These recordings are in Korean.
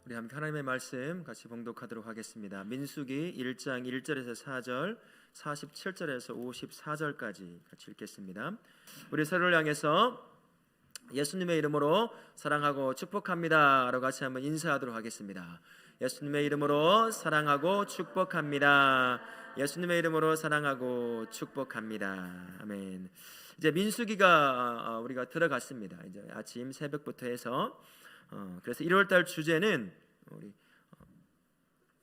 우리 함께 하나님의 말씀 같이 봉독하도록 하겠습니다. 민수기 1장 1절에서 4절, 47절에서 54절까지 같이 읽겠습니다. 우리 서로를 향해서 예수님의 이름으로 사랑하고 축복합니다 라고 같이 한번 인사하도록 하겠습니다. 예수님의 이름으로 사랑하고 축복합니다. 예수님의 이름으로 사랑하고 축복합니다. 아멘. 이제 민수기가 우리가 들어갔습니다. 이제 아침 새벽부터 해서 그래서 1월달 주제는 우리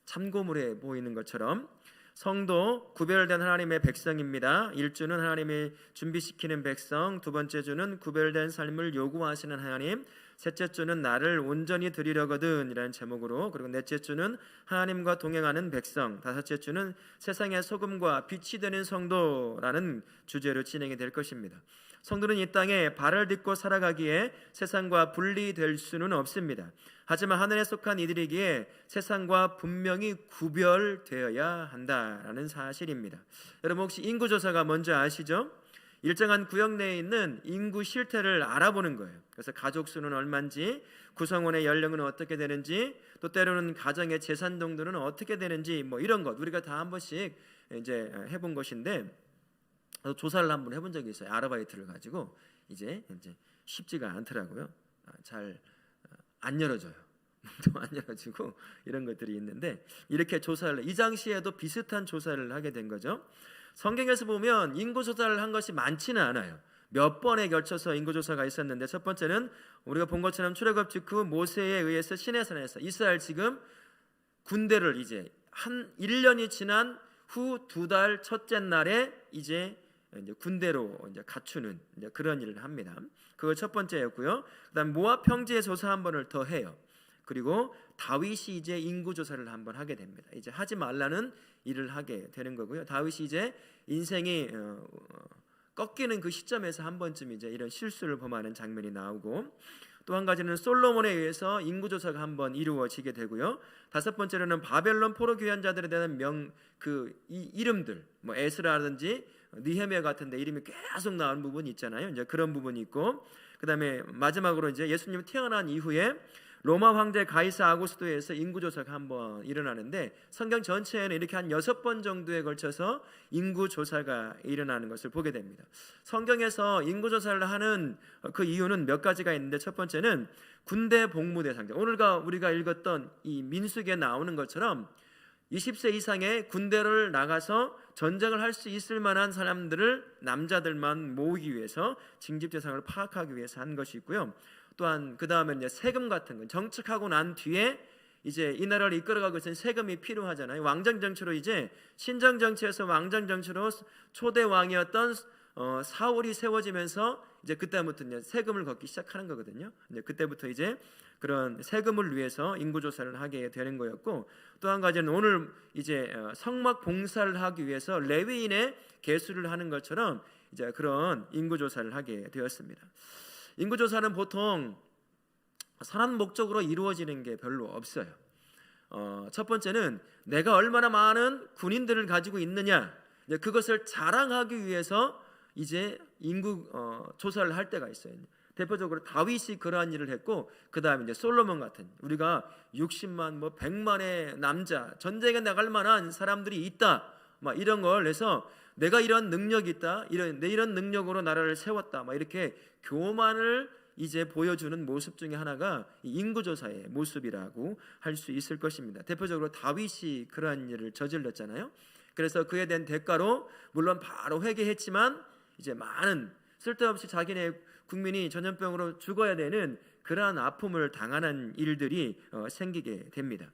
참고물에 보이는 것처럼 성도 구별된 하나님의 백성입니다. 1주는 하나님이 준비시키는 백성, 두 번째 주는 구별된 삶을 요구하시는 하나님, 셋째 주는 나를 온전히 드리려거든 이라는 제목으로, 그리고 넷째 주는 하나님과 동행하는 백성, 다섯째 주는 세상의 소금과 빛이 되는 성도라는 주제로 진행이 될 것입니다. 성도는 이 땅에 발을 딛고 살아가기에 세상과 분리될 수는 없습니다. 하지만 하늘에 속한 이들이기에 세상과 분명히 구별되어야 한다라는 사실입니다. 여러분 혹시 인구조사가 뭔지 아시죠? 일정한 구역 내에 있는 인구 실태를 알아보는 거예요. 그래서 가족 수는 얼마인지, 구성원의 연령은 어떻게 되는지, 또 때로는 가정의 재산 정도는 어떻게 되는지, 뭐 이런 것 우리가 다 한 번씩 이제 해본 것인데, 조사를 한번 해본 적이 있어요. 아르바이트를 가지고 이제 쉽지가 않더라고요. 잘 안 열어줘요. 또 안 열어주고 이런 것들이 있는데, 이렇게 조사를 이 당시에도 비슷한 조사를 하게 된 거죠. 성경에서 보면 인구조사를 한 것이 많지는 않아요. 몇 번에 걸쳐서 인구조사가 있었는데, 첫 번째는 우리가 본 것처럼 출애굽 직후 모세에 의해서 시내산에서 이스라엘 지금 군대를 이제 한 1년이 지난 후 2달 첫째 날에 이제 군대로 이제 갖추는 이제 그런 일을 합니다. 그거 첫 번째였고요. 그다음 모압 평지의 조사 한 번을 더 해요. 그리고 다윗이 이제 인구 조사를 한번 하게 됩니다. 이제 하지 말라는 일을 하게 되는 거고요. 다윗이 이제 인생이 꺾이는 그 시점에서 한 번쯤 이제 이런 실수를 범하는 장면이 나오고, 또 한 가지는 솔로몬에 의해서 인구 조사가 한번 이루어지게 되고요. 다섯 번째로는 바벨론 포로 귀환자들에 대한 이름들, 뭐 에스라라든지 느헤미야 같은데 이름이 계속 나오는 부분이 있잖아요. 이제 그런 부분이 있고, 그다음에 마지막으로 이제 예수님이 태어난 이후에 로마 황제 가이사 아구스토에서 인구조사가 한번 일어나는데, 성경 전체에는 이렇게 한 6번 정도에 걸쳐서 인구조사가 일어나는 것을 보게 됩니다. 성경에서 인구조사를 하는 그 이유는 몇 가지가 있는데, 첫 번째는 군대 복무 대상자, 오늘과 우리가 읽었던 이 민수기에 나오는 것처럼 20세 이상의 군대를 나가서 전쟁을 할 수 있을 만한 사람들을, 남자들만 모으기 위해서 징집 대상을 파악하기 위해서 한 것이 있고요. 또한 그 다음에 이제 세금 같은 건 정착하고 난 뒤에 이제 이 나라를 이끌어가고 있는 세금이 필요하잖아요. 왕정 정치로 이제 신정 정치에서 왕정 정치로 초대 왕이었던 사울이 세워지면서 이제 그때부터 이제 세금을 걷기 시작하는 거거든요. 이제 그때부터 이제 그런 세금을 위해서 인구 조사를 하게 되는 거였고, 또 한 가지는 오늘 이제 성막 봉사를 하기 위해서 레위인의 계수를 하는 것처럼 이제 그런 인구 조사를 하게 되었습니다. 인구 조사는 보통 선한 목적으로 이루어지는 게 별로 없어요. 첫 번째는 내가 얼마나 많은 군인들을 가지고 있느냐, 그것을 자랑하기 위해서 이제 인구 조사를 할 때가 있어요. 대표적으로 다윗이 그러한 일을 했고, 그 다음에 이제 솔로몬 같은, 우리가 60만 뭐 100만의 남자, 전쟁에 나갈 만한 사람들이 있다, 막 이런 걸 해서 내가 이런 능력이 있다, 이런 능력으로 나라를 세웠다, 막 이렇게 교만을 이제 보여주는 모습 중에 하나가 인구조사의 모습이라고 할 수 있을 것입니다. 대표적으로 다윗이 그러한 일을 저질렀잖아요. 그래서 그에 대한 대가로 물론 바로 회개했지만 이제 많은 쓸데없이 자기네 국민이 전염병으로 죽어야 되는 그러한 아픔을 당하는 일들이 생기게 됩니다.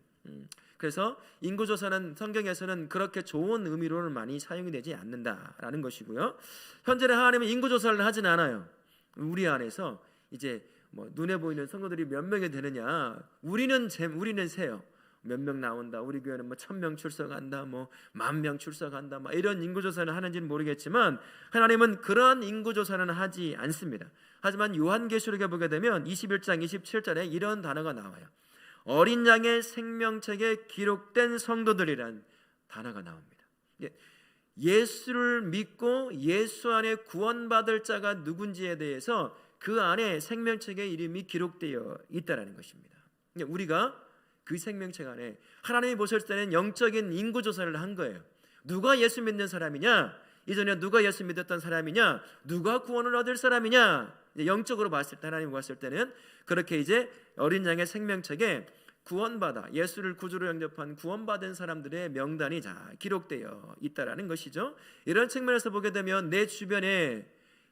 그래서 인구조사는 성경에서는 그렇게 좋은 의미로는 많이 사용이 되지 않는다라는 것이고요. 현재는 하나님은 인구조사를 하진 않아요. 우리 안에서 이제 뭐 눈에 보이는 성도들이 몇 명이 되느냐, 우리는 세요. 몇 명 나온다, 우리 교회는 뭐 1000명 출석한다, 뭐 10,000명 출석한다, 막 이런 인구조사를 하는지는 모르겠지만 하나님은 그러한 인구조사는 하지 않습니다. 하지만 요한계시록에 보게 되면 21장 27절에 이런 단어가 나와요. 어린 양의 생명책에 기록된 성도들이란 단어가 나옵니다. 예수를 믿고 예수 안에 구원받을 자가 누군지에 대해서 그 안에 생명책에 이름이 기록되어 있다는 것입니다. 우리가 그 생명책 안에 하나님이 보셨을 때는 영적인 인구조사를 한 거예요. 누가 예수 믿는 사람이냐, 이전에 누가 예수 믿었던 사람이냐, 누가 구원을 얻을 사람이냐, 영적으로 봤을 때, 하나님 봤을 때는 그렇게 이제 어린 양의 생명책에 구원받아 예수를 구주로 영접한 구원받은 사람들의 명단이 기록되어 있다라는 것이죠. 이런 측면에서 보게 되면 내 주변에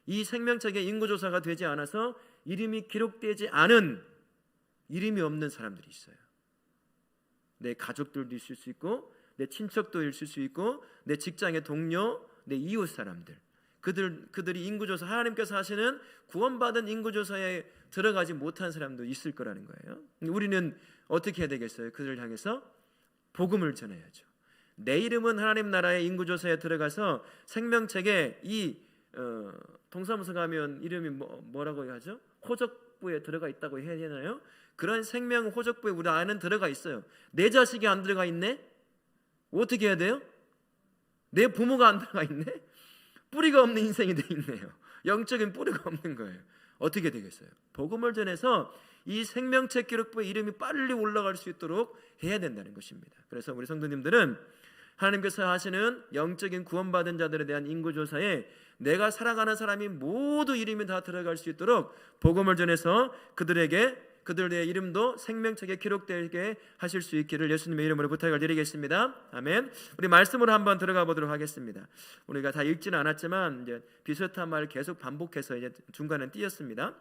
이 생명책에 인구조사가 되지 않아서 이름이 기록되지 않은, 이름이 없는 사람들이 있어요. 내 가족들도 있을 수 있고, 내 친척도 있을 수 있고, 내 직장의 동료, 내 이웃 사람들, 그들이 인구조사, 하나님께서 하시는 구원받은 인구조사에 들어가지 못한 사람도 있을 거라는 거예요. 우리는 어떻게 해야 되겠어요? 그들을 향해서 복음을 전해야죠. 내 이름은 하나님 나라의 인구조사에 들어가서 생명책에 이 동사무소 가면 이름이 뭐라고 하죠? 호적부에 들어가 있다고 해야 되나요? 그런 생명 호적부에 우리 안은 들어가 있어요. 내 자식이 안 들어가 있네? 어떻게 해야 돼요? 내 부모가 안 들어가 있네? 뿌리가 없는 인생이 돼 있네요. 영적인 뿌리가 없는 거예요. 어떻게 되겠어요? 복음을 전해서 이 생명책 기록부에 이름이 빨리 올라갈 수 있도록 해야 된다는 것입니다. 그래서 우리 성도님들은 하나님께서 하시는 영적인 구원받은 자들에 대한 인구조사에 내가 살아가는 사람이 모두 이름이 다 들어갈 수 있도록 복음을 전해서 그들의 이름도 생명책에 기록되게 하실 수 있기를 예수님의 이름으로 부탁을 드리겠습니다. 아멘. 우리 말씀으로 한번 들어가 보도록 하겠습니다. 우리가 다 읽지는 않았지만 이제 비슷한 말 계속 반복해서 이제 중간에 띄었습니다.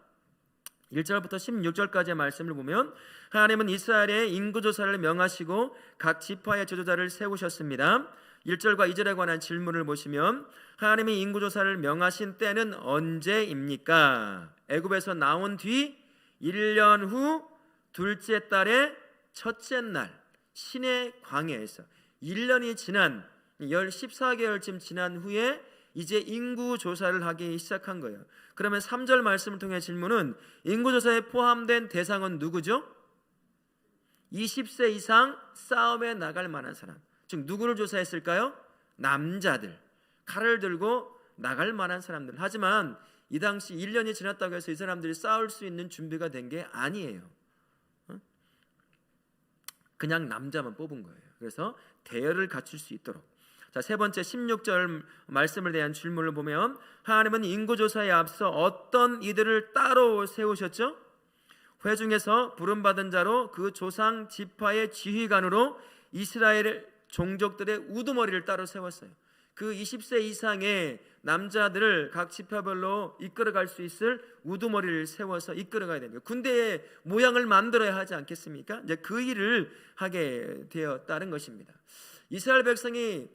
1절부터 16절까지의 말씀을 보면 하나님은 이스라엘의 인구조사를 명하시고 각 지파의 지도자를 세우셨습니다. 1절과 2절에 관한 질문을 보시면 하나님이 인구조사를 명하신 때는 언제입니까? 애굽에서 나온 뒤 1년 후 둘째 달의 첫째 날 시내 광야에서 1년이 지난 14개월쯤 지난 후에 이제 인구조사를 하기 시작한 거예요. 그러면 3절 말씀을 통해 질문은 인구조사에 포함된 대상은 누구죠? 20세 이상 싸움에 나갈 만한 사람, 즉 누구를 조사했을까요? 남자들, 칼을 들고 나갈 만한 사람들. 하지만 이 당시 1년이 지났다고 해서 이 사람들이 싸울 수 있는 준비가 된 게 아니에요. 그냥 남자만 뽑은 거예요. 그래서 대열을 갖출 수 있도록. 자, 세 번째 16절 말씀을 대한 질문을 보면 하나님은 인구조사에 앞서 어떤 이들을 따로 세우셨죠? 회중에서 부름받은 자로 그 조상 지파의 지휘관으로 이스라엘 종족들의 우두머리를 따로 세웠어요. 그 20세 이상의 남자들을 각 지파별로 이끌어갈 수 있을 우두머리를 세워서 이끌어가야 됩니다. 군대의 모양을 만들어야 하지 않겠습니까? 이제 그 일을 하게 되었다는 것입니다. 이스라엘 백성이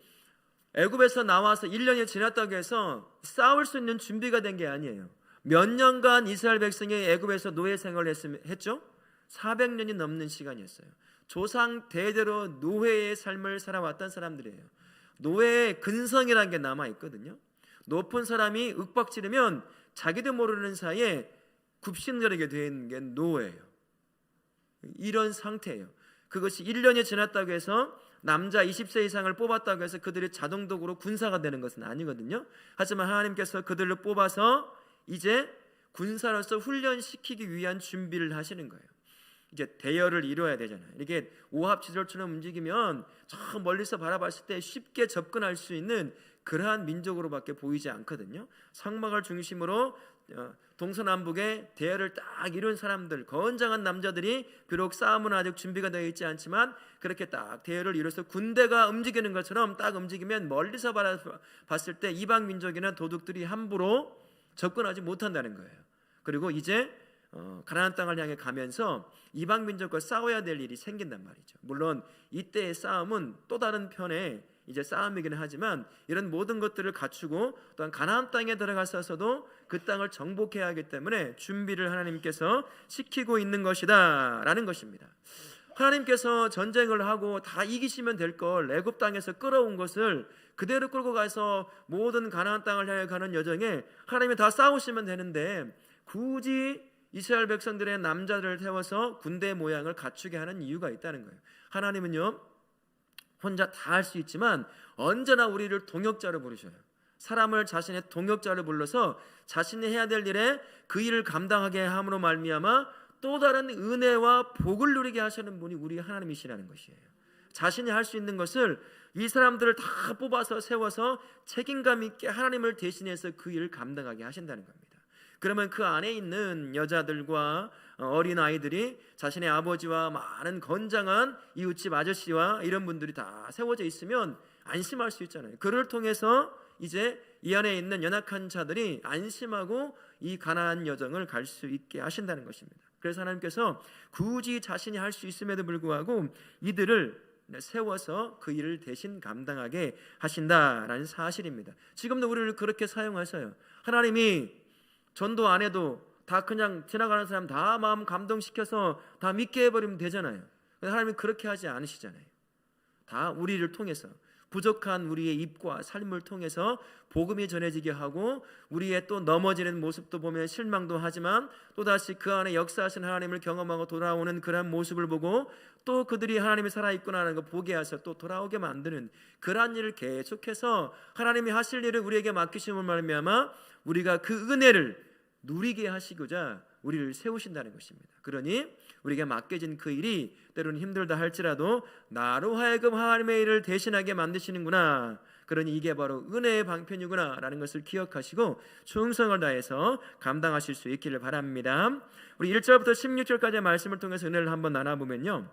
애굽에서 나와서 1년이 지났다고 해서 싸울 수 있는 준비가 된 게 아니에요. 몇 년간 이스라엘 백성이 애굽에서 노예 생활을 했죠? 400년이 넘는 시간이었어요. 조상 대대로 노예의 삶을 살아왔던 사람들이에요. 노예의 근성이라는 게 남아있거든요. 높은 사람이 윽박지르면 자기도 모르는 사이에 굽신거리게 된 게 노예예요. 이런 상태예요. 그것이 1년이 지났다고 해서 남자 20세 이상을 뽑았다고 해서 그들이 자동적으로 군사가 되는 것은 아니거든요. 하지만 하나님께서 그들을 뽑아서 이제 군사로서 훈련시키기 위한 준비를 하시는 거예요. 이제 대열을 이뤄야 되잖아요. 이게 오합지졸처럼 움직이면 저 멀리서 바라봤을 때 쉽게 접근할 수 있는 그러한 민족으로밖에 보이지 않거든요. 성막을 중심으로 동서남북에 대열을 딱 이룬 사람들, 건장한 남자들이 비록 싸움은 아직 준비가 되어 있지 않지만 그렇게 딱 대열을 이뤄서 군대가 움직이는 것처럼 딱 움직이면 멀리서 봤을 때 이방 민족이나 도둑들이 함부로 접근하지 못한다는 거예요. 그리고 이제 가나안 땅을 향해 가면서 이방 민족과 싸워야 될 일이 생긴단 말이죠. 물론 이때의 싸움은 또 다른 편의 이제 싸움이기는 하지만 이런 모든 것들을 갖추고 또한 가나안 땅에 들어가서도 그 땅을 정복해야 하기 때문에 준비를 하나님께서 시키고 있는 것이다 라는 것입니다. 하나님께서 전쟁을 하고 다 이기시면 될 걸 애굽 땅에서 끌어온 것을 그대로 끌고 가서 모든 가나안 땅을 향해 가는 여정에 하나님이 다 싸우시면 되는데 굳이 이스라엘 백성들의 남자들을 태워서 군대 모양을 갖추게 하는 이유가 있다는 거예요. 하나님은요 혼자 다 할 수 있지만 언제나 우리를 동역자로 부르셔요. 사람을 자신의 동역자로 불러서 자신이 해야 될 일에 그 일을 감당하게 함으로 말미암아 또 다른 은혜와 복을 누리게 하시는 분이 우리 하나님이시라는 것이에요. 자신이 할 수 있는 것을 이 사람들을 다 뽑아서 세워서 책임감 있게 하나님을 대신해서 그 일을 감당하게 하신다는 겁니다. 그러면 그 안에 있는 여자들과 어린 아이들이 자신의 아버지와 많은 건장한 이웃집 아저씨와 이런 분들이 다 세워져 있으면 안심할 수 있잖아요. 그를 통해서 이제 이 안에 있는 연약한 자들이 안심하고 이 가나안 여정을 갈 수 있게 하신다는 것입니다. 그래서 하나님께서 굳이 자신이 할 수 있음에도 불구하고 이들을 세워서 그 일을 대신 감당하게 하신다라는 사실입니다. 지금도 우리를 그렇게 사용하셔요. 하나님이 전도 안 해도 다 그냥 지나가는 사람 다 마음 감동시켜서 다 믿게 해버리면 되잖아요. 하나님이 그렇게 하지 않으시잖아요. 다 우리를 통해서, 부족한 우리의 입과 삶을 통해서 복음이 전해지게 하고, 우리의 또 넘어지는 모습도 보면 실망도 하지만 또다시 그 안에 역사하신 하나님을 경험하고 돌아오는 그런 모습을 보고 또 그들이 하나님이 살아있구나 하는 거 보게 하셔 또 돌아오게 만드는 그러한 일을 계속해서 하나님이 하실 일을 우리에게 맡기심을 말미암아 우리가 그 은혜를 누리게 하시고자 우리를 세우신다는 것입니다. 그러니 우리에게 맡겨진 그 일이 때로는 힘들다 할지라도 나로 하여금 하나님의 일을 대신하게 만드시는구나, 그러니 이게 바로 은혜의 방편이구나 라는 것을 기억하시고 충성을 다해서 감당하실 수 있기를 바랍니다. 우리 1절부터 16절까지의 말씀을 통해서 은혜를 한번 나눠보면요,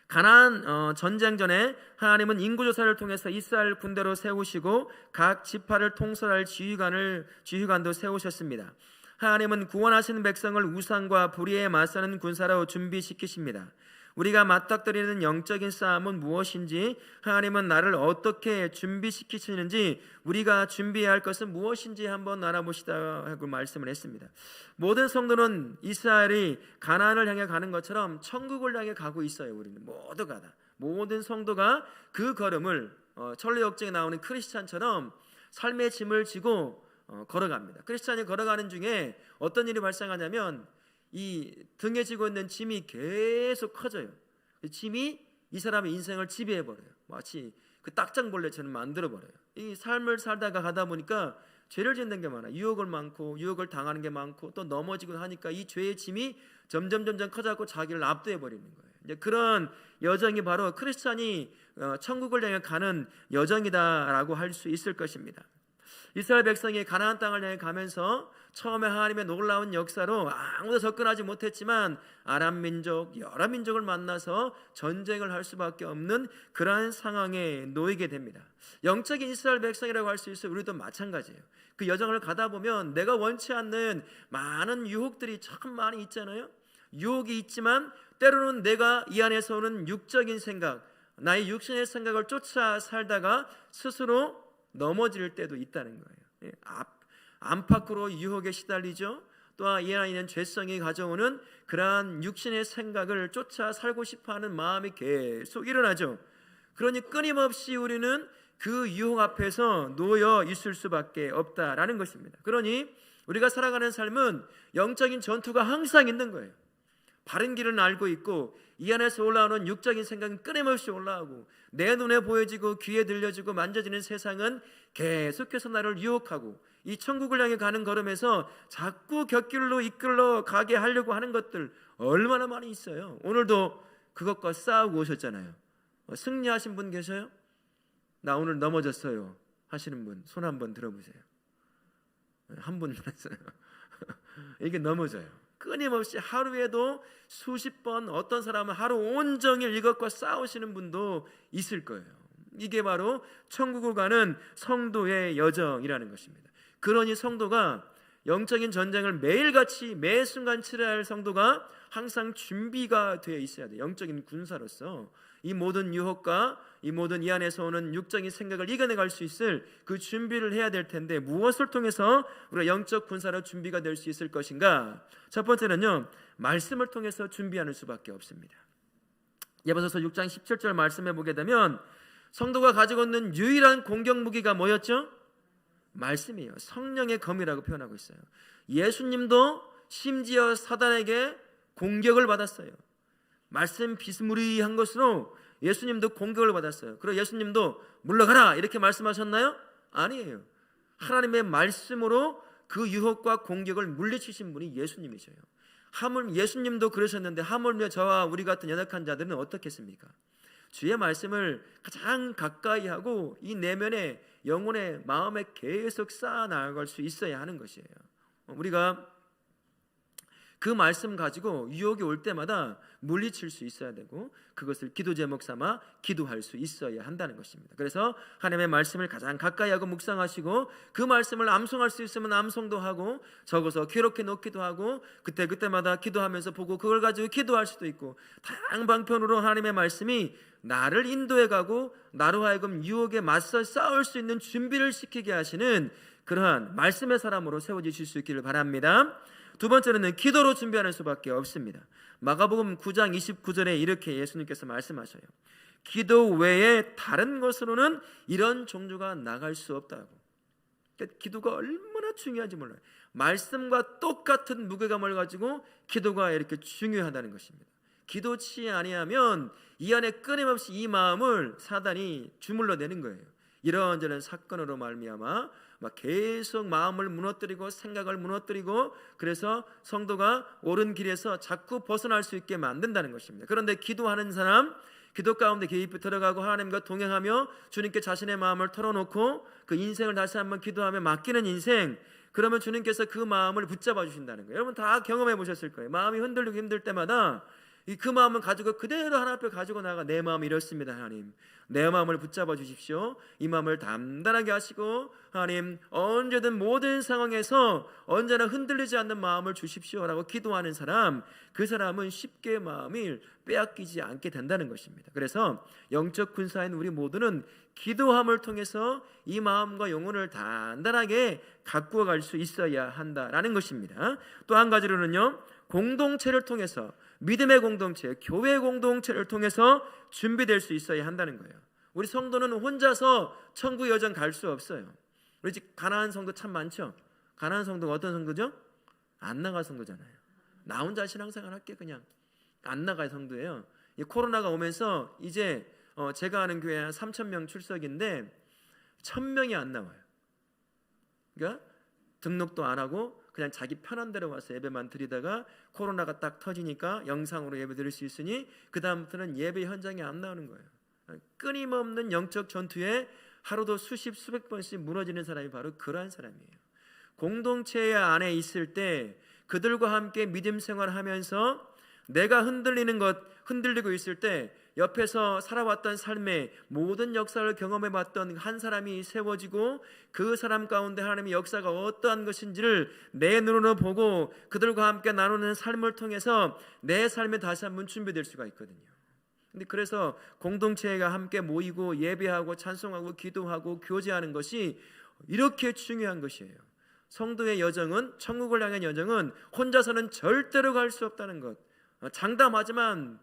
가나안 전쟁 전에 하나님은 인구조사를 통해서 이스라엘 군대로 세우시고 각 지파를 통솔할 지휘관도 세우셨습니다. 하나님은 구원하신 백성을 우상과 불의에 맞서는 군사로 준비시키십니다. 우리가 맞닥뜨리는 영적인 싸움은 무엇인지, 하나님은 나를 어떻게 준비시키시는지, 우리가 준비해야 할 것은 무엇인지 한번 알아보시다 하고 말씀을 했습니다. 모든 성도는 이스라엘이 가나안을 향해 가는 것처럼 천국을 향해 가고 있어요. 우리는 모두가 다, 모든 성도가 그 걸음을 천리역정에 나오는 크리스찬처럼 삶의 짐을 지고 걸어갑니다. 크리스찬이 걸어가는 중에 어떤 일이 발생하냐면 이 등에 지고 있는 짐이 계속 커져요. 짐이 이 사람의 인생을 지배해버려요. 마치 그 딱장벌레처럼 만들어버려요. 이 삶을 살다가 가다 보니까 죄를 짓는 게 많아요. 유혹을 당하는 게 많고 또 넘어지고 하니까 이 죄의 짐이 점점 커져갖고 자기를 압도해버리는 거예요. 이제 그런 여정이 바로 크리스찬이 천국을 향해 가는 여정이다라고 할 수 있을 것입니다. 이스라엘 백성이 가나안 땅을 향해 가면서 처음에 하나님의 놀라운 역사로 아무도 접근하지 못했지만 아람 민족, 여러 민족을 만나서 전쟁을 할 수밖에 없는 그러한 상황에 놓이게 됩니다. 영적인 이스라엘 백성이라고 할 수 있어요. 우리도 마찬가지예요. 그 여정을 가다 보면 내가 원치 않는 많은 유혹들이 참 많이 있잖아요. 유혹이 있지만 때로는 내가 이 안에서 오는 육적인 생각, 나의 육신의 생각을 쫓아 살다가 스스로 넘어질 때도 있다는 거예요. 안팎으로 유혹에 시달리죠. 또한 이 안에 있는 죄성이 가져오는 그러한 육신의 생각을 쫓아 살고 싶어하는 마음이 계속 일어나죠. 그러니 끊임없이 우리는 그 유혹 앞에서 놓여 있을 수밖에 없다라는 것입니다. 그러니 우리가 살아가는 삶은 영적인 전투가 항상 있는 거예요. 바른 길은 알고 있고 이 안에서 올라오는 육적인 생각은 끊임없이 올라오고 내 눈에 보여지고 귀에 들려지고 만져지는 세상은 계속해서 나를 유혹하고 이 천국을 향해 가는 걸음에서 자꾸 곁길로 이끌러 가게 하려고 하는 것들 얼마나 많이 있어요. 오늘도 그것과 싸우고 오셨잖아요. 승리하신 분 계셔요? 나 오늘 넘어졌어요 하시는 분 손 한번 들어보세요. 한 분 했어요. 이게 넘어져요. 끊임없이 하루에도 수십 번, 어떤 사람은 하루 온종일 이것과 싸우시는 분도 있을 거예요. 이게 바로 천국을 가는 성도의 여정이라는 것입니다. 그러니 성도가 영적인 전쟁을 매일같이 매 순간 치러야 할 성도가 항상 준비가 되어 있어야 돼요. 영적인 군사로서 이 모든 유혹과 이 모든 이 안에서 오는 육적인 생각을 이겨내갈 수 있을 그 준비를 해야 될 텐데 무엇을 통해서 우리가 영적 군사로 준비가 될 수 있을 것인가? 첫 번째는요, 말씀을 통해서 준비하는 수밖에 없습니다. 에베소서 6장 17절 말씀해 보게 되면 성도가 가지고 있는 유일한 공격 무기가 뭐였죠? 말씀이에요. 성령의 검이라고 표현하고 있어요. 예수님도 심지어 사단에게 공격을 받았어요. 말씀 비스무리한 것으로 예수님도 공격을 받았어요. 그리고 예수님도 물러가라 이렇게 말씀하셨나요? 아니에요. 하나님의 말씀으로 그 유혹과 공격을 물리치신 분이 예수님이셔요. 하물 예수님도 그러셨는데 하물며 저와 우리 같은 연약한 자들은 어떻겠습니까? 주의 말씀을 가장 가까이 하고 이 내면에 영혼의 마음에 계속 쌓아 나갈 수 있어야 하는 것이에요. 우리가 그 말씀 가지고 유혹이 올 때마다 물리칠 수 있어야 되고 그것을 기도 제목 삼아 기도할 수 있어야 한다는 것입니다. 그래서 하나님의 말씀을 가장 가까이 하고 묵상하시고 그 말씀을 암송할 수 있으면 암송도 하고 적어서 기록해 놓기도 하고 그때마다 기도하면서 보고 그걸 가지고 기도할 수도 있고 다양한 방편으로 하나님의 말씀이 나를 인도해 가고 나로 하여금 유혹에 맞서 싸울 수 있는 준비를 시키게 하시는 그러한 말씀의 사람으로 세워지실 수 있기를 바랍니다. 두 번째로는 기도로 준비하는 수밖에 없습니다. 마가복음 9장 29절에 이렇게 예수님께서 말씀하셔요. 기도 외에 다른 것으로는 이런 종류가 나갈 수 없다고. 그러니까 기도가 얼마나 중요한지 몰라요. 말씀과 똑같은 무게감을 가지고 기도가 이렇게 중요하다는 것입니다. 기도치 아니하면 이 안에 끊임없이 이 마음을 사단이 주물러내는 거예요. 이런저런 사건으로 말미암아 막 계속 마음을 무너뜨리고 생각을 무너뜨리고 그래서 성도가 옳은 길에서 자꾸 벗어날 수 있게 만든다는 것입니다. 그런데 기도하는 사람, 기도 가운데 깊이 들어가고 하나님과 동행하며 주님께 자신의 마음을 털어놓고 그 인생을 다시 한번 기도하며 맡기는 인생, 그러면 주님께서 그 마음을 붙잡아 주신다는 거예요. 여러분 다 경험해 보셨을 거예요. 마음이 흔들리고 힘들 때마다 그 마음을 가지고 그대로 하나님 앞에 가지고 나가 내 마음이 이렇습니다. 하나님 내 마음을 붙잡아 주십시오. 이 마음을 단단하게 하시고 하나님 언제든 모든 상황에서 언제나 흔들리지 않는 마음을 주십시오라고 기도하는 사람, 그 사람은 쉽게 마음을 빼앗기지 않게 된다는 것입니다. 그래서 영적 군사인 우리 모두는 기도함을 통해서 이 마음과 영혼을 단단하게 가꾸어 갈 수 있어야 한다라는 것입니다. 또 한 가지로는요, 공동체를 통해서 믿음의 공동체, 교회 공동체를 통해서 준비될 수 있어야 한다는 거예요. 우리 성도는 혼자서 천국 여정 갈 수 없어요. 우리 집 가난한 성도 참 많죠. 가난한 성도가 어떤 성도죠? 안 나갈 성도잖아요. 나 혼자 신앙생활 할게 그냥 안 나갈 성도예요. 이 코로나가 오면서 이제 제가 아는 교회 한 3,000명 출석인데 1,000명이 안 나와요. 그러니까 등록도 안 하고 그냥 자기 편한 대로 와서 예배만 드리다가 코로나가 딱 터지니까 영상으로 예배 드릴 수 있으니 그 다음부터는 예배 현장에 안 나오는 거예요. 끊임없는 영적 전투에 하루도 수십 수백 번씩 무너지는 사람이 바로 그러한 사람이에요. 공동체 안에 있을 때 그들과 함께 믿음 생활하면서 내가 흔들리고 있을 때 옆에서 살아왔던 삶의 모든 역사를 경험해봤던 한 사람이 세워지고 그 사람 가운데 하나님의 역사가 어떠한 것인지를 내 눈으로 보고 그들과 함께 나누는 삶을 통해서 내 삶에 다시 한번 준비될 수가 있거든요. 근데 그래서 공동체가 함께 모이고 예배하고 찬송하고 기도하고 교제하는 것이 이렇게 중요한 것이에요. 성도의 여정은, 천국을 향한 여정은 혼자서는 절대로 갈 수 없다는 것. 장담하지만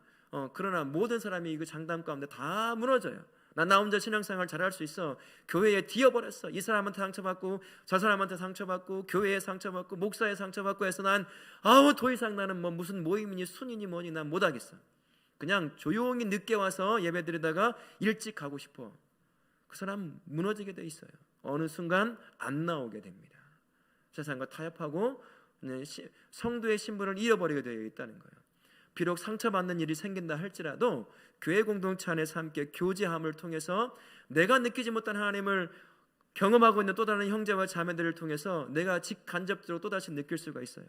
그러나 모든 사람이 그 장담 가운데 다 무너져요. 나 혼자 신앙생활 잘할 수 있어. 교회에 뒤어버렸어. 이 사람한테 상처받고 저 사람한테 상처받고 교회에 상처받고 목사에 상처받고 해서 난 더 이상 나는 뭐 무슨 모임이니 순이니 뭐니 난 못하겠어. 그냥 조용히 늦게 와서 예배 드리다가 일찍 가고 싶어. 그 사람 무너지게 돼 있어요. 어느 순간 안 나오게 됩니다. 세상과 타협하고 성도의 신분을 잃어버리게 되어 있다는 거예요. 비록 상처받는 일이 생긴다 할지라도 교회 공동체 안에서 함께 교제함을 통해서 내가 느끼지 못한 하나님을 경험하고 있는 또 다른 형제와 자매들을 통해서 내가 직간접적으로 또다시 느낄 수가 있어요.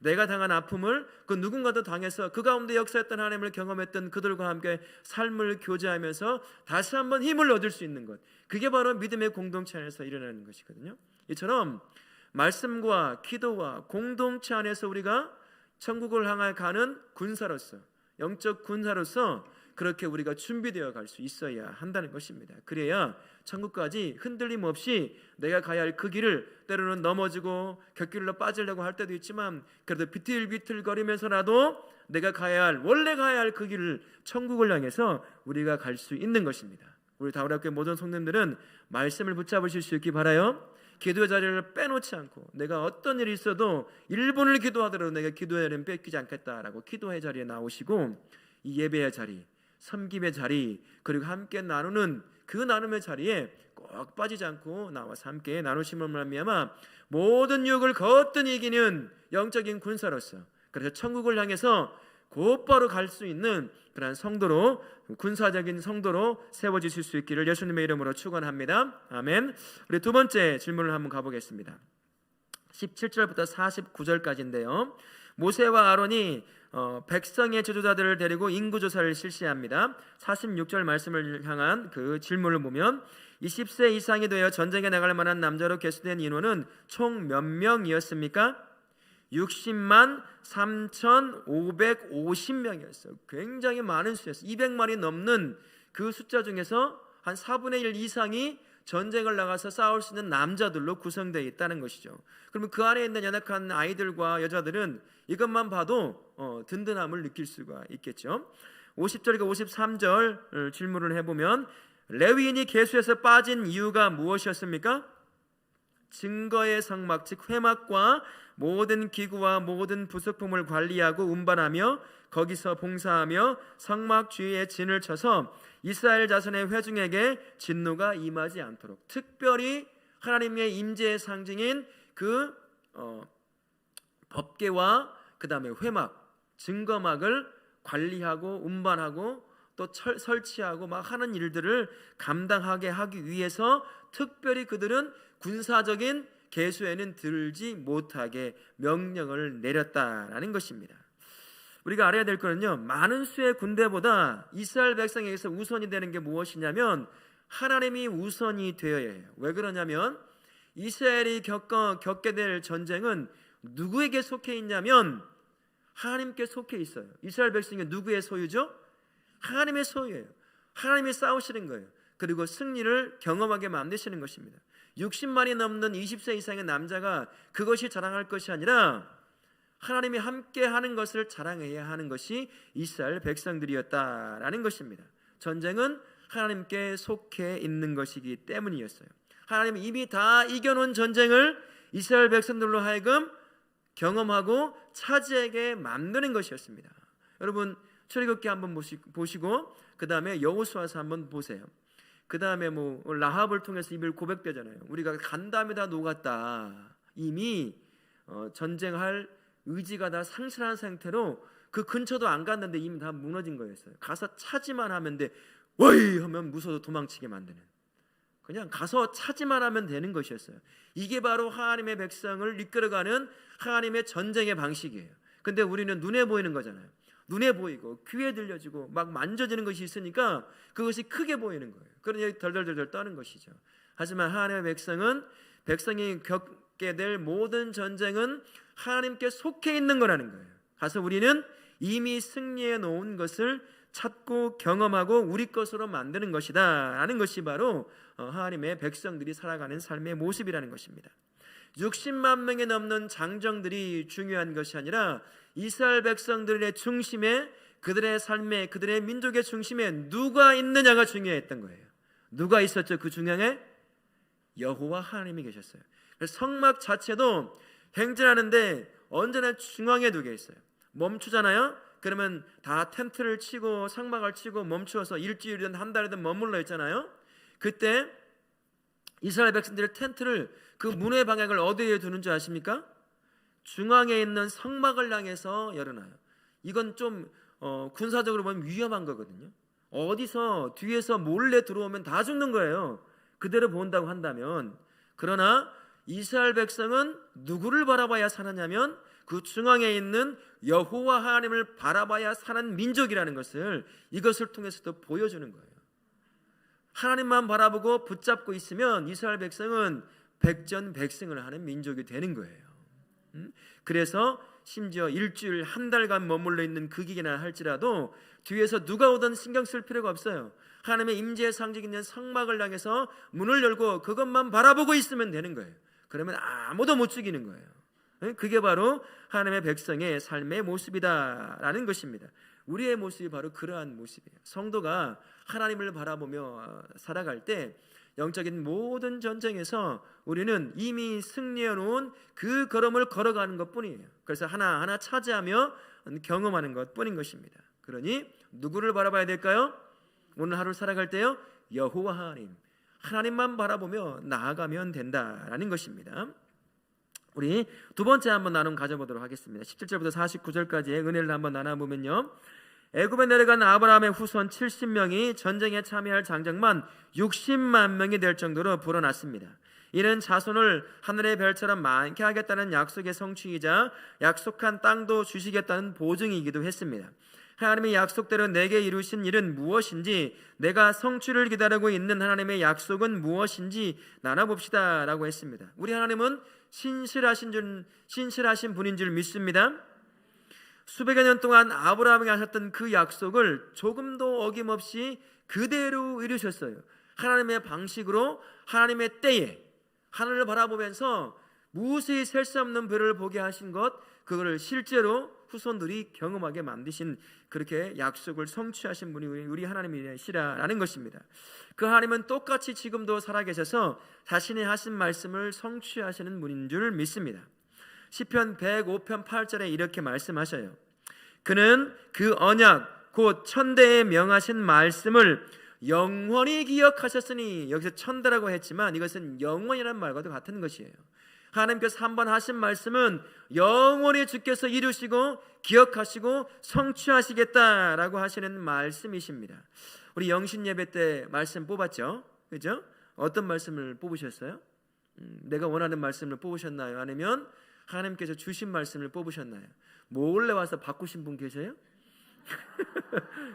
내가 당한 아픔을 그 누군가도 당해서 그 가운데 역사했던 하나님을 경험했던 그들과 함께 삶을 교제하면서 다시 한번 힘을 얻을 수 있는 것, 그게 바로 믿음의 공동체 안에서 일어나는 것이거든요. 이처럼 말씀과 기도와 공동체 안에서 우리가 천국을 향해 가는 군사로서, 영적 군사로서 그렇게 우리가 준비되어 갈 수 있어야 한다는 것입니다. 그래야 천국까지 흔들림 없이 내가 가야 할 그 길을, 때로는 넘어지고 곁길로 빠지려고 할 때도 있지만 그래도 비틀비틀거리면서라도 내가 원래 가야 할 그 길을, 천국을 향해서 우리가 갈 수 있는 것입니다. 우리 다울학교의 모든 성도님들은 말씀을 붙잡으실 수 있기 바라요. 기도의 자리를 빼놓지 않고 내가 어떤 일이 있어도 1분을 기도하더라도 내가 기도의 자리는 뺏기지 않겠다라고 기도의 자리에 나오시고 이 예배의 자리, 섬김의 자리, 그리고 함께 나누는 그 나눔의 자리에 꼭 빠지지 않고 나와서 함께 나누심을 말미암아 모든 유혹을 거뜬히 이기는 영적인 군사로서 그래서 천국을 향해서 곧바로 갈 수 있는 그런 성도로, 군사적인 성도로 세워지실 수 있기를 예수님의 이름으로 축원합니다. 아멘. 우리 두 번째 질문을 한번 가보겠습니다. 17절부터 49절까지인데요. 모세와 아론이 백성의 지도자들을 데리고 인구조사를 실시합니다. 46절 말씀을 향한 그 질문을 보면 20세 이상이 되어 전쟁에 나갈 만한 남자로 계수된 인원은 총 몇 명이었습니까? 60만 3,550명이었어요. 굉장히 많은 수였어요. 200만이 넘는 그 숫자 중에서 한 4분의 1 이상이 전쟁을 나가서 싸울 수 있는 남자들로 구성되어 있다는 것이죠. 그러면 그 안에 있는 연약한 아이들과 여자들은 이것만 봐도 든든함을 느낄 수가 있겠죠. 50절과 53절 질문을 해보면 레위인이 계수에서 빠진 이유가 무엇이었습니까? 증거의 성막 즉 회막과 모든 기구와 모든 부속품을 관리하고 운반하며 거기서 봉사하며 성막 주위에 진을 쳐서 이스라엘 자손의 회중에게 진노가 임하지 않도록, 특별히 하나님의 임재의 상징인 그 법궤와 그 다음에 회막, 증거막을 관리하고 운반하고 또 설치하고 막 하는 일들을 감당하게 하기 위해서 특별히 그들은 군사적인 계수에는 들지 못하게 명령을 내렸다라는 것입니다. 우리가 알아야 될 거는요, 많은 수의 군대보다 이스라엘 백성에게서 우선이 되는 게 무엇이냐면 하나님이 우선이 되어야 해요. 왜 그러냐면 이스라엘이 겪게 될 전쟁은 누구에게 속해 있냐면 하나님께 속해 있어요. 이스라엘 백성이 누구의 소유죠? 하나님의 소유예요. 하나님이 싸우시는 거예요. 그리고 승리를 경험하게 만드시는 것입니다. 60만이 넘는 20세 이상의 남자가 그것이 자랑할 것이 아니라 하나님이 함께 하는 것을 자랑해야 하는 것이 이스라엘 백성들이었다라는 것입니다. 전쟁은 하나님께 속해 있는 것이기 때문이었어요. 하나님이 이미 다 이겨놓은 전쟁을 이스라엘 백성들로 하여금 경험하고 차지하게 만드는 것이었습니다. 여러분 출애굽기 한번 보시고 그 다음에 여호수아서 한번 보세요. 그 다음에 라합을 통해서 이별 고백되잖아요. 우리가 간 다음에 다 녹았다. 이미 전쟁할 의지가 다 상실한 상태로 그 근처도 안 갔는데 이미 다 무너진 거였어요. 가서 차지만 하면 돼. 와이 하면 무서워서 도망치게 만드는, 그냥 가서 차지만 하면 되는 것이었어요. 이게 바로 하나님의 백성을 이끌어가는 하나님의 전쟁의 방식이에요. 근데 우리는 눈에 보이는 거잖아요. 눈에 보이고 귀에 들려지고 막 만져지는 것이 있으니까 그것이 크게 보이는 거예요. 그러니 덜덜덜 떠는 것이죠. 하지만 하나님의 백성은, 백성이 겪게 될 모든 전쟁은 하나님께 속해 있는 거라는 거예요. 가서 우리는 이미 승리해 놓은 것을 찾고 경험하고 우리 것으로 만드는 것이다 라는 것이 바로 하나님의 백성들이 살아가는 삶의 모습이라는 것입니다. 60만 명이 넘는 장정들이 중요한 것이 아니라 이스라엘 백성들의 중심에, 그들의 삶에, 그들의 민족의 중심에 누가 있느냐가 중요했던 거예요. 누가 있었죠? 그 중앙에 여호와 하나님이 계셨어요. 그래서 성막 자체도 행진하는데 언제나 중앙에 두게 있어요. 멈추잖아요. 그러면 다 텐트를 치고 상막을 치고 멈추어서 일주일이든 한 달이든 머물러 있잖아요. 그때 이스라엘 백성들의 텐트를 그 문의 방향을 어디에 두는 줄 아십니까? 중앙에 있는 성막을 향해서 열어놔요. 이건 좀 군사적으로 보면 위험한 거거든요. 어디서 뒤에서 몰래 들어오면 다 죽는 거예요. 그대로 본다고 한다면. 그러나 이스라엘 백성은 누구를 바라봐야 사느냐면 그 중앙에 있는 여호와 하나님을 바라봐야 사는 민족이라는 것을 이것을 통해서도 보여주는 거예요. 하나님만 바라보고 붙잡고 있으면 이스라엘 백성은 백전백승을 하는 민족이 되는 거예요. 그래서 심지어 일주일 한 달간 머물러 있는 그 기간이나 할지라도 뒤에서 누가 오든 신경 쓸 필요가 없어요. 하나님의 임재의 상징이 있는 성막을 향해서 문을 열고 그것만 바라보고 있으면 되는 거예요. 그러면 아무도 못 죽이는 거예요. 그게 바로 하나님의 백성의 삶의 모습이다라는 것입니다. 우리의 모습이 바로 그러한 모습이에요. 성도가 하나님을 바라보며 살아갈 때 영적인 모든 전쟁에서 우리는 이미 승리해 놓은 그 걸음을 걸어가는 것뿐이에요. 그래서 하나하나 차지하며 경험하는 것뿐인 것입니다. 그러니 누구를 바라봐야 될까요? 오늘 하루 살아갈 때요, 여호와 하나님만 바라보며 나아가면 된다라는 것입니다. 우리 두 번째 한번 나눔 가져보도록 하겠습니다. 17절부터 49절까지의 은혜를 한번 나눠보면요, 애굽에 내려간 아브라함의 후손 70명이 전쟁에 참여할 장정만 60만 명이 될 정도로 불어났습니다. 이는 자손을 하늘의 별처럼 많게 하겠다는 약속의 성취이자 약속한 땅도 주시겠다는 보증이기도 했습니다. 하나님의 약속대로 내게 이루신 일은 무엇인지, 내가 성취를 기다리고 있는 하나님의 약속은 무엇인지 나눠봅시다 라고 했습니다. 우리 하나님은 신실하신 분인 줄 믿습니다. 수백여 년 동안 아브라함에게 하셨던 그 약속을 조금도 어김없이 그대로 이루셨어요. 하나님의 방식으로, 하나님의 때에 하늘을 바라보면서 무수히 셀 수 없는 별을 보게 하신 것, 그거를 실제로 후손들이 경험하게 만드신, 그렇게 약속을 성취하신 분이 우리 하나님이시라는 것입니다. 그 하나님은 똑같이 지금도 살아계셔서 자신이 하신 말씀을 성취하시는 분인 줄 믿습니다. 시편 105편 8절에 이렇게 말씀하셔요. 그는 그 언약 곧 천대에 명하신 말씀을 영원히 기억하셨으니, 여기서 천대라고 했지만 이것은 영원이라는 말과도 같은 것이에요. 하나님께서 한번 하신 말씀은 영원히 주께서 이루시고 기억하시고 성취하시겠다라고 하시는 말씀이십니다. 우리 영신 예배 때 말씀 뽑았죠, 그죠? 어떤 말씀을 뽑으셨어요? 내가 원하는 말씀을 뽑으셨나요? 아니면 하나님께서 주신 말씀을 뽑으셨나요? 몰래 와서 바꾸신 분 계세요?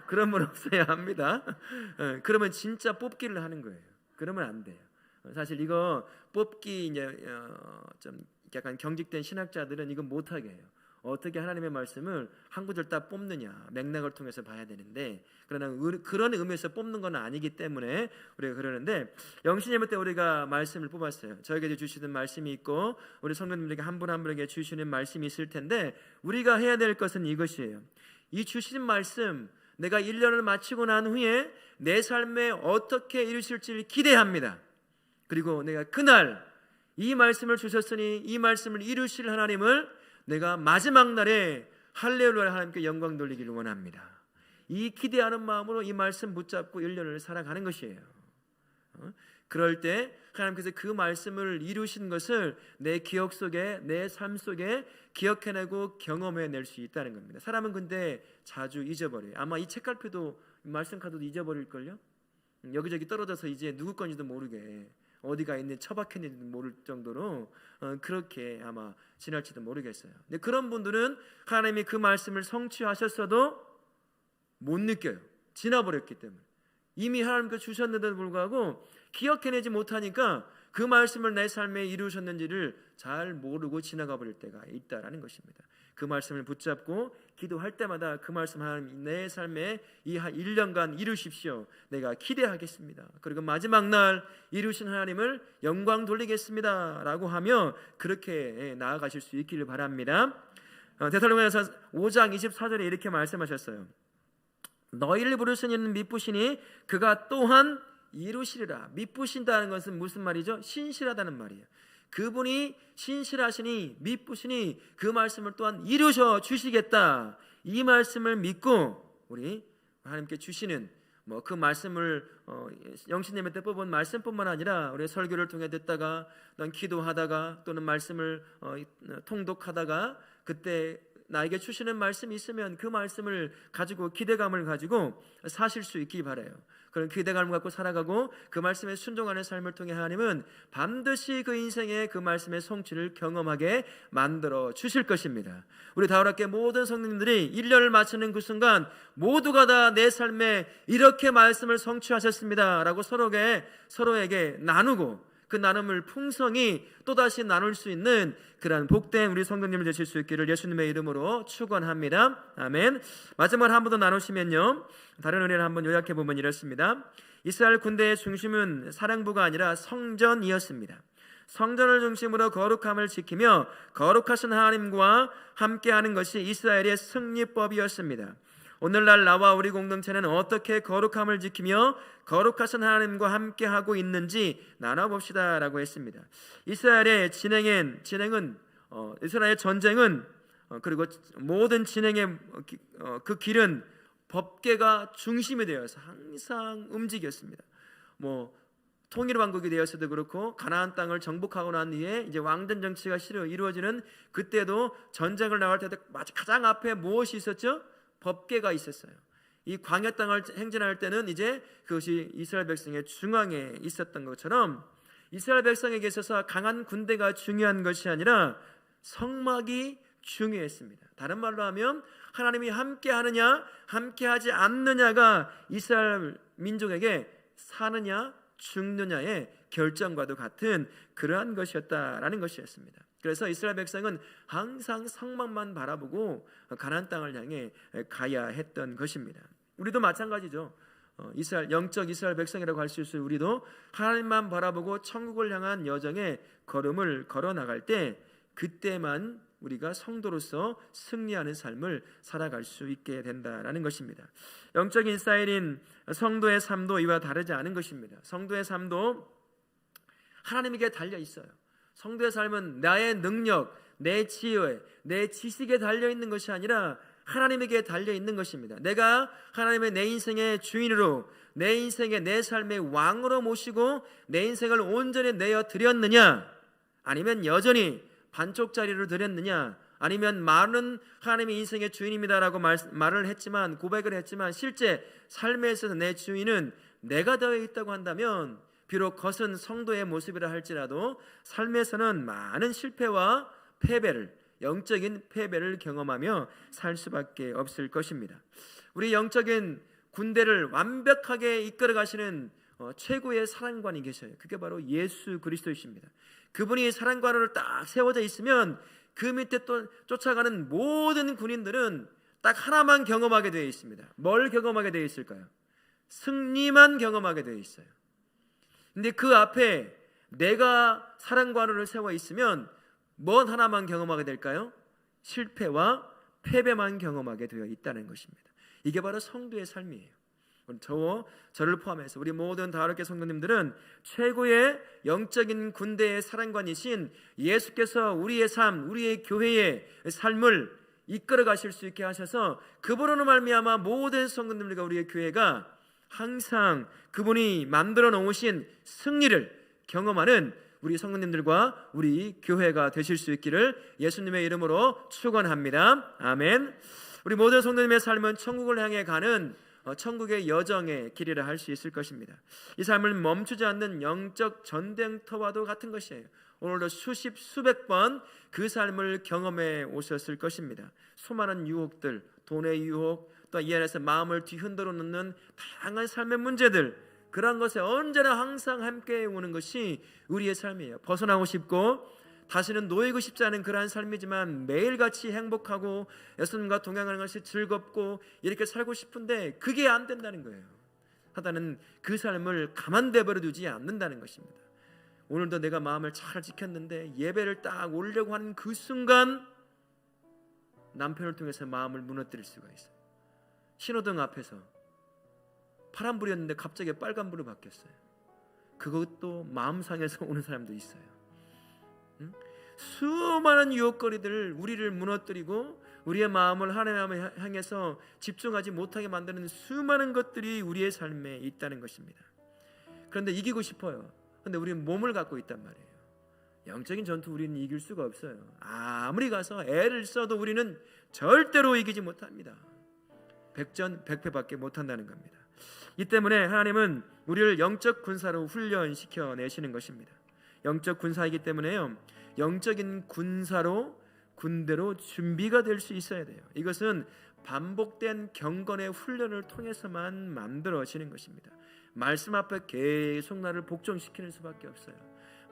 그런 분 없어야 합니다. 그러면 진짜 뽑기를 하는 거예요. 그러면 안 돼요. 사실 이거 뽑기 이제 좀 약간 경직된 신학자들은 이거 못하게 해요. 어떻게 하나님의 말씀을 한 구절 딱 뽑느냐, 맥락을 통해서 봐야 되는데, 그러나 그런 의미에서 뽑는 건 아니기 때문에 우리가 그러는데, 영신예배 때 우리가 말씀을 뽑았어요. 저에게 주시는 말씀이 있고 우리 성도님들에게 한 분 한 분에게 주시는 말씀이 있을 텐데, 우리가 해야 될 것은 이것이에요. 이 주신 말씀, 내가 1년을 마치고 난 후에 내 삶에 어떻게 이루실지를 기대합니다. 그리고 내가 그날 이 말씀을 주셨으니 이 말씀을 이루실 하나님을 내가 마지막 날에 할렐루야 하나님께 영광 돌리기를 원합니다. 이 기대하는 마음으로 이 말씀 붙잡고 1년을 살아가는 것이에요. 그럴 때 하나님께서 그 말씀을 이루신 것을 내 기억 속에, 내 삶 속에 기억해내고 경험해낼 수 있다는 겁니다. 사람은 근데 자주 잊어버려요. 아마 이 책갈피도, 말씀 카드도 잊어버릴걸요. 여기저기 떨어져서 이제 누구 건지도 모르게, 어디가 있는지 처박혔는지도 모를 정도로 그렇게 아마 지날지도 모르겠어요. 근데 그런 분들은 하나님이 그 말씀을 성취하셨어도 못 느껴요. 지나버렸기 때문에. 이미 하나님께서 주셨는데도 불구하고 기억해내지 못하니까 그 말씀을 내 삶에 이루셨는지를 잘 모르고 지나가 버릴 때가 있다라는 것입니다. 그 말씀을 붙잡고 기도할 때마다 그 말씀, 하나님 내 삶에 이 1년간 이루십시오. 내가 기대하겠습니다. 그리고 마지막 날 이루신 하나님을 영광 돌리겠습니다 라고 하며 그렇게 나아가실 수 있기를 바랍니다. 데살로니가서 5장 24절에 이렇게 말씀하셨어요. 너희를 부르신 이는 미쁘시니 그가 또한 이루시리라. 미쁘신다는 것은 무슨 말이죠? 신실하다는 말이에요. 그분이 신실하시니 미쁘시니 그 말씀을 또한 이루셔 주시겠다. 이 말씀을 믿고 우리 하나님께 주시는 그 말씀을 영신예배 때 뽑은 말씀뿐만 아니라 우리 설교를 통해 듣다가 넌 기도하다가 또는 말씀을 통독하다가 그때 나에게 주시는 말씀이 있으면 그 말씀을 가지고 기대감을 가지고 사실 수 있기 바라요. 그런 기대감을 갖고 살아가고 그 말씀에 순종하는 삶을 통해 하나님은 반드시 그 인생의 그 말씀의 성취를 경험하게 만들어 주실 것입니다. 우리 다울학교 모든 성도님들이 1년을 마치는 그 순간 모두가 다 내 삶에 이렇게 말씀을 성취하셨습니다 라고 서로에게 나누고 그 나눔을 풍성히 또다시 나눌 수 있는 그러한 복된 우리 성도님을 되실 수 있기를 예수님의 이름으로 축원합니다. 아멘. 마지막으로 한 번 더 나누시면요, 다른 은혜를 한번 요약해 보면 이렇습니다. 이스라엘 군대의 중심은 사령부가 아니라 성전이었습니다. 성전을 중심으로 거룩함을 지키며 거룩하신 하나님과 함께하는 것이 이스라엘의 승리법이었습니다. 오늘날 나와 우리 공동체는 어떻게 거룩함을 지키며 거룩하신 하나님과 함께하고 있는지 나눠봅시다 라고 했습니다. 이스라엘의 이스라엘 전쟁은 그리고 모든 진행의 그 길은 법궤가 중심이 되어서 항상 움직였습니다. 통일 왕국이 되었어도 그렇고 가나안 땅을 정복하고 난 뒤에 이제 왕전 정치가 이루어지는 그때도 전쟁을 나갈 때도 가장 앞에 무엇이 있었죠? 법궤가 있었어요. 이 광야 땅을 행진할 때는 이제 그것이 이스라엘 백성의 중앙에 있었던 것처럼 이스라엘 백성에게 있어서 강한 군대가 중요한 것이 아니라 성막이 중요했습니다. 다른 말로 하면 하나님이 함께 하느냐 함께 하지 않느냐가 이스라엘 민족에게 사느냐 죽느냐의 결정과도 같은 그러한 것이었다라는 것이었습니다. 그래서 이스라엘 백성은 항상 성막만 바라보고 가나안 땅을 향해 가야 했던 것입니다. 우리도 마찬가지죠. 영적 이스라엘 백성이라고 할 수 있어요. 우리도 하나님만 바라보고 천국을 향한 여정에 걸음을 걸어 나갈 때 그때만 우리가 성도로서 승리하는 삶을 살아갈 수 있게 된다라는 것입니다. 영적인 이스라엘인 성도의 삶도 이와 다르지 않은 것입니다. 성도의 삶도 하나님에게 달려 있어요. 성도의 삶은 나의 능력, 내 지혜, 내 지식에 달려 있는 것이 아니라 하나님에게 달려 있는 것입니다. 내가 하나님의 내 인생의 주인으로, 내 인생의 내 삶의 왕으로 모시고 내 인생을 온전히 내어 드렸느냐, 아니면 여전히 반쪽짜리로 드렸느냐, 아니면 말은 하나님의 인생의 주인입니다라고 말을 했지만, 고백을 했지만 실제 삶에 있어서 내 주인은 내가 되어 있다고 한다면 비록 겉은 성도의 모습이라 할지라도 삶에서는 많은 실패와 패배를, 영적인 패배를 경험하며 살 수밖에 없을 것입니다. 우리 영적인 군대를 완벽하게 이끌어 가시는 최고의 사령관이 계셔요. 그게 바로 예수 그리스도이십니다. 그분이 사령관으로 딱 세워져 있으면 그 밑에 또 쫓아가는 모든 군인들은 딱 하나만 경험하게 되어 있습니다. 뭘 경험하게 되어 있을까요? 승리만 경험하게 되어 있어요. 근데 그 앞에 내가 사령관으로 세워 있으면 뭔 하나만 경험하게 될까요? 실패와 패배만 경험하게 되어 있다는 것입니다. 이게 바로 성도의 삶이에요. 저를 포함해서 우리 모든 다락계 성도님들은 최고의 영적인 군대의 사령관이신 예수께서 우리의 삶, 우리의 교회의 삶을 이끌어 가실 수 있게 하셔서 그분으로 말미암아 모든 성도님들과 우리의 교회가 항상 그분이 만들어 놓으신 승리를 경험하는 우리 성도님들과 우리 교회가 되실 수 있기를 예수님의 이름으로 축원합니다. 아멘. 우리 모든 성도님의 삶은 천국을 향해 가는 천국의 여정의 길이라 할 수 있을 것입니다. 이 삶을 멈추지 않는 영적 전쟁터와도 같은 것이에요. 오늘도 수십 수백 번 그 삶을 경험해 오셨을 것입니다. 수많은 유혹들, 돈의 유혹, 또 이 안에서 마음을 뒤흔들어 놓는 다양한 삶의 문제들, 그러한 것에 언제나 항상 함께 오는 것이 우리의 삶이에요. 벗어나고 싶고 다시는 놓이고 싶지 않은 그러한 삶이지만 매일같이 행복하고 예수님과 동행하는 것이 즐겁고 이렇게 살고 싶은데 그게 안 된다는 거예요. 하다는 그 삶을 가만둬 버려두지 않는다는 것입니다. 오늘도 내가 마음을 잘 지켰는데 예배를 딱 올려고 하는 그 순간 남편을 통해서 마음을 무너뜨릴 수가 있어요. 신호등 앞에서 파란불이었는데 갑자기 빨간불로 바뀌었어요. 그것도 마음 상해서 오는 사람도 있어요. 수많은 유혹거리들 우리를 무너뜨리고 우리의 마음을 하나님을 향해서 집중하지 못하게 만드는 수많은 것들이 우리의 삶에 있다는 것입니다. 그런데 이기고 싶어요. 그런데 우리는 몸을 갖고 있단 말이에요. 영적인 전투 우리는 이길 수가 없어요. 아무리 가서 애를 써도 우리는 절대로 이기지 못합니다. 백전백패밖에 못한다는 겁니다. 이 때문에 하나님은 우리를 영적 군사로 훈련시켜 내시는 것입니다. 영적 군사이기 때문에요, 영적인 군사로, 군대로 준비가 될 수 있어야 돼요. 이것은 반복된 경건의 훈련을 통해서만 만들어지는 것입니다. 말씀 앞에 계속 나를 복종시키는 수밖에 없어요.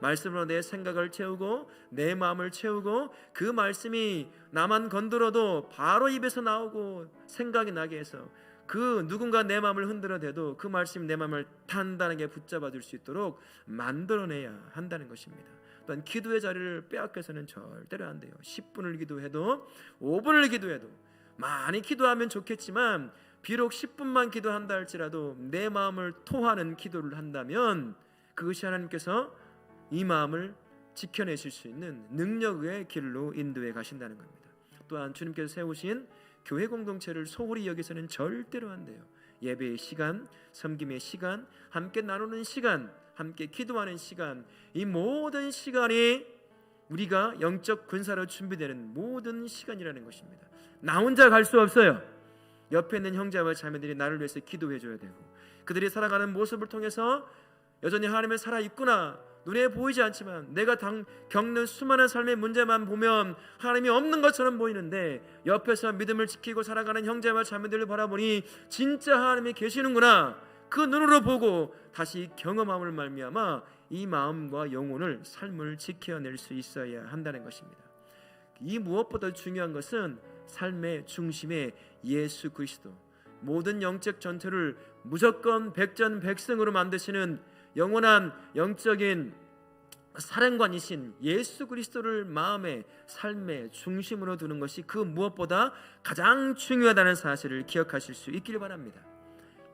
말씀으로 내 생각을 채우고 내 마음을 채우고 그 말씀이 나만 건드려도 바로 입에서 나오고 생각이 나게 해서 그 누군가 내 마음을 흔들어대도 그 말씀이 내 마음을 단단하게 붙잡아 줄 수 있도록 만들어내야 한다는 것입니다. 또한 기도의 자리를 빼앗겨서는 절대로 안 돼요. 10분을 기도해도 5분을 기도해도 많이 기도하면 좋겠지만 비록 10분만 기도한다 할지라도 내 마음을 토하는 기도를 한다면 그것이 하나님께서 이 마음을 지켜내실 수 있는 능력의 길로 인도해 가신다는 겁니다. 또한 주님께서 세우신 교회 공동체를 소홀히 여기서는 절대로 안 돼요. 예배의 시간, 섬김의 시간, 함께 나누는 시간, 함께 기도하는 시간, 이 모든 시간이 우리가 영적 군사로 준비되는 모든 시간이라는 것입니다. 나 혼자 갈 수 없어요. 옆에 있는 형제와 자매들이 나를 위해서 기도해 줘야 되고, 그들이 살아가는 모습을 통해서 여전히 하나님은 살아있구나, 눈에 보이지 않지만 내가 겪는 수많은 삶의 문제만 보면 하나님이 없는 것처럼 보이는데, 옆에서 믿음을 지키고 살아가는 형제와 자매들을 바라보니 진짜 하나님이 계시는구나, 그 눈으로 보고 다시 경험함을 말미암아 이 마음과 영혼을, 삶을 지켜낼 수 있어야 한다는 것입니다. 이 무엇보다 중요한 것은 삶의 중심에 예수 그리스도, 모든 영적 전투를 무조건 백전백승으로 만드시는 영원한 영적인 사령관이신 예수 그리스도를 마음의, 삶의 중심으로 두는 것이 그 무엇보다 가장 중요하다는 사실을 기억하실 수 있기를 바랍니다.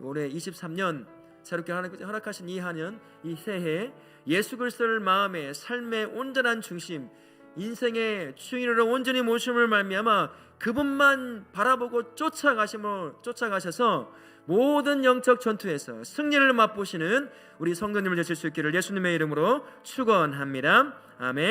올해 23년 새롭게 허락하신 이 한년, 이 새해 예수 그리스도를 마음의, 삶의 온전한 중심, 인생의 주인으로 온전히 모심을 말미암아 그분만 바라보고 쫓아가셔서 모든 영적 전투에서 승리를 맛보시는 우리 성도님을 되실 수 있기를 예수님의 이름으로 축원합니다. 아멘.